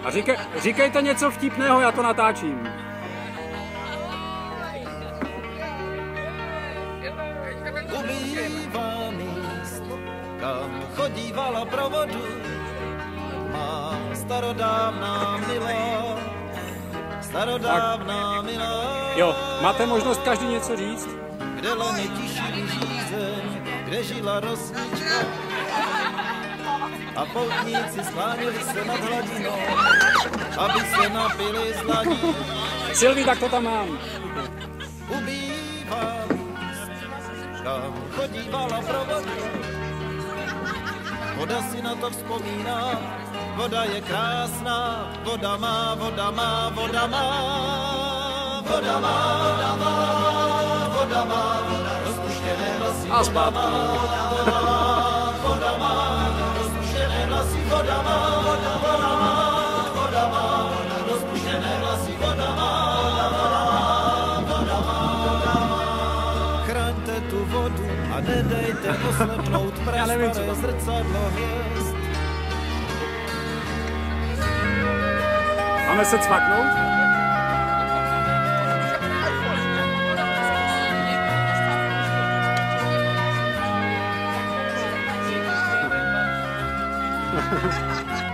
A říkejte něco vtipného, já to natáčím. Ubývá míst, kam chodívala pro vodu má starodávná milá, starodávná milá. Jo, máte možnost každý něco říct? Kde loni tiší žízeň, kde žila rosnička a poutníci skláněli se nad hladinou, aby se napili z ladí. Silví, tak to tam mám. Ubývá míst, kam chodívala pro vodu. Voda si na to vzpomíná, voda je krásná, voda má, voda má, voda má, voda má, voda má, voda má, voda rozpuštěné vlasy, voda má, voda má, voda má, rozpuštěné vlasy, voda má, voda má, voda má, rozpuštěné vlasy, voda má, voda má. Chraňte tu vodu a nedejte oslepnout prastaré zrcadlo hvězd. Máme se cvaknout? Ha ha ha.